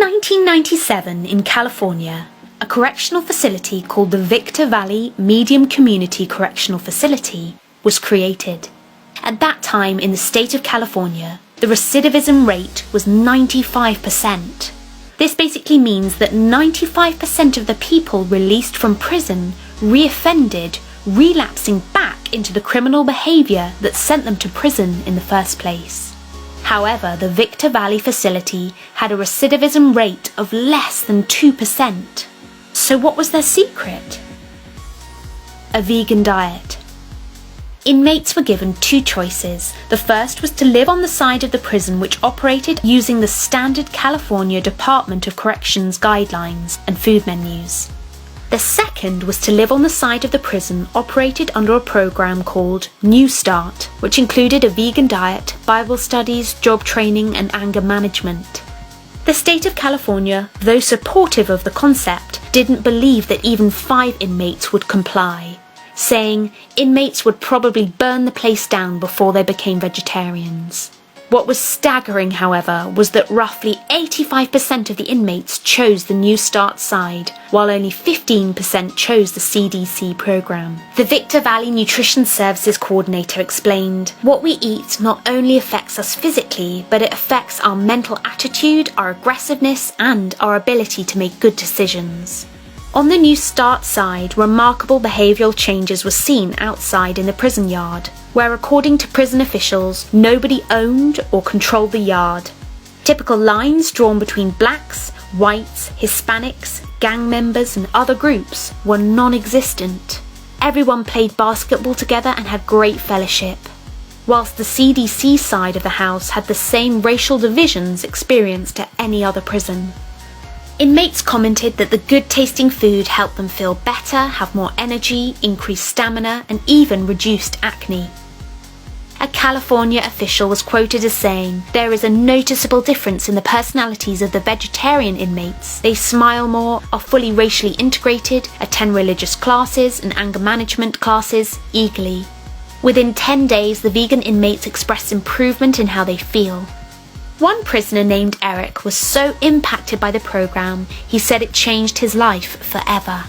1997, in California, a correctional facility called the Victor Valley Medium Community Correctional Facility was created. At that time in the state of California, the recidivism rate was 95%. This basically means that 95% of the people released from prison reoffended, relapsing back into the criminal behaviour that sent them to prison in the first place. However, the Victor Valley facility had a recidivism rate of less than 2%. So what was their secret? A vegan diet. Inmates were given two choices. The first was to live on the side of the prison which operated using the standard California Department of Corrections guidelines and food menus. The second was to live on the side of the prison operated under a program called New Start, which included a vegan diet, Bible studies, job training, and anger management. The state of California, though supportive of the concept, didn't believe that even 5 inmates would comply, saying inmates would probably burn the place down before they became vegetarians. What was staggering, however, was that roughly 85% of the inmates chose the New Start side, while only 15% chose the CDC program. The Victor Valley Nutrition Services Coordinator explained, "What we eat not only affects us physically, but it affects our mental attitude, our aggressiveness, and our ability to make good decisions." On the New Start side, remarkable behavioural changes were seen outside in the prison yard, where according to prison officials, nobody owned or controlled the yard. Typical lines drawn between blacks, whites, Hispanics, gang members and other groups were non-existent. Everyone played basketball together and had great fellowship, whilst the CDC side of the house had the same racial divisions experienced at any other prison. Inmates commented that the good-tasting food helped them feel better, have more energy, increased stamina, and even reduced acne. A California official was quoted as saying, "There is a noticeable difference in the personalities of the vegetarian inmates. They smile more, are fully racially integrated, attend religious classes and anger management classes eagerly." Within 10 days, the vegan inmates expressed improvement in how they feel. One prisoner named Eric was so impacted by the program, he said it changed his life forever.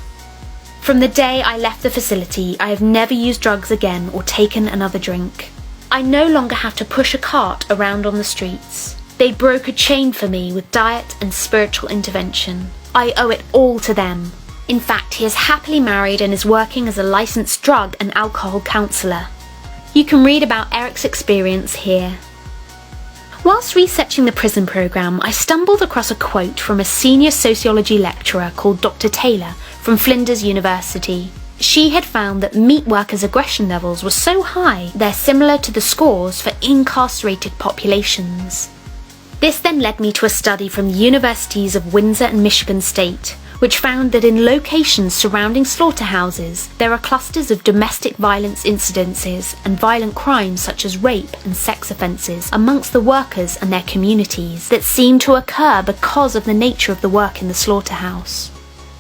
"From the day I left the facility, I have never used drugs again or taken another drink. I no longer have to push a cart around on the streets. They broke a chain for me with diet and spiritual intervention. I owe it all to them." In fact, he is happily married and is working as a licensed drug and alcohol counsellor. You can read about Eric's experience here. Whilst researching the prison program, I stumbled across a quote from a senior sociology lecturer called Dr. Taylor from Flinders University. She had found that meat workers' aggression levels were so high they're similar to the scores for incarcerated populations. This then led me to a study from the Universities of Windsor and Michigan State, which found that in locations surrounding slaughterhouses, there are clusters of domestic violence incidences and violent crimes such as rape and sex offences amongst the workers and their communities that seem to occur because of the nature of the work in the slaughterhouse.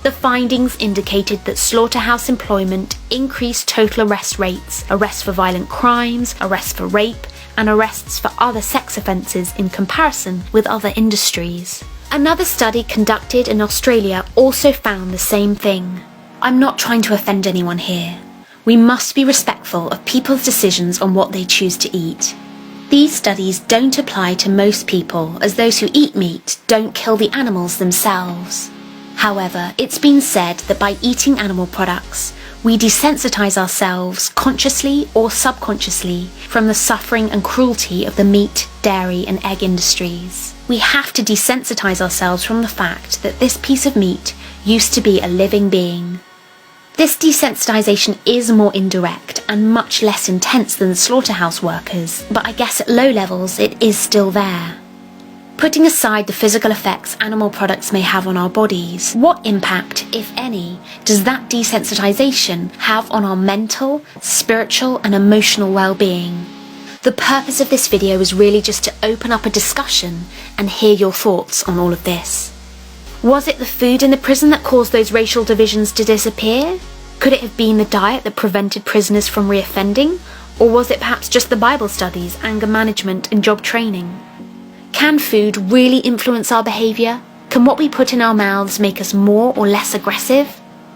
The findings indicated that slaughterhouse employment increased total arrest rates, arrests for violent crimes, arrests for rape, and arrests for other sex offences in comparison with other industries. Another study conducted in Australia also found the same thing. I'm not trying to offend anyone here. We must be respectful of people's decisions on what they choose to eat. These studies don't apply to most people, as those who eat meat don't kill the animals themselves. However, it's been said that by eating animal products, we desensitize ourselves, consciously or subconsciously, from the suffering and cruelty of the meat, dairy and egg industries. We have to desensitize ourselves from the fact that this piece of meat used to be a living being. This desensitization is more indirect and much less intense than the slaughterhouse workers, but I guess at low levels it is still there. Putting aside the physical effects animal products may have on our bodies, what impact, if any, does that desensitization have on our mental, spiritual and emotional well-being? The purpose of this video is really just to open up a discussion and hear your thoughts on all of this. Was it the food in the prison that caused those racial divisions to disappear? Could it have been the diet that prevented prisoners from reoffending? Or was it perhaps just the Bible studies, anger management and job training? Can food really influence our behaviour? Can what we put in our mouths make us more or less aggressive?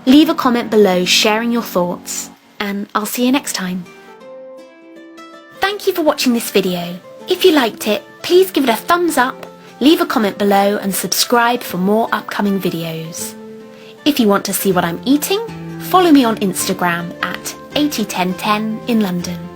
Leave a comment below sharing your thoughts, and I'll see you next time. Thank you for watching this video. If you liked it, please give it a thumbs up, leave a comment below and subscribe for more upcoming videos. If you want to see what I'm eating, follow me on Instagram at 801010 in London.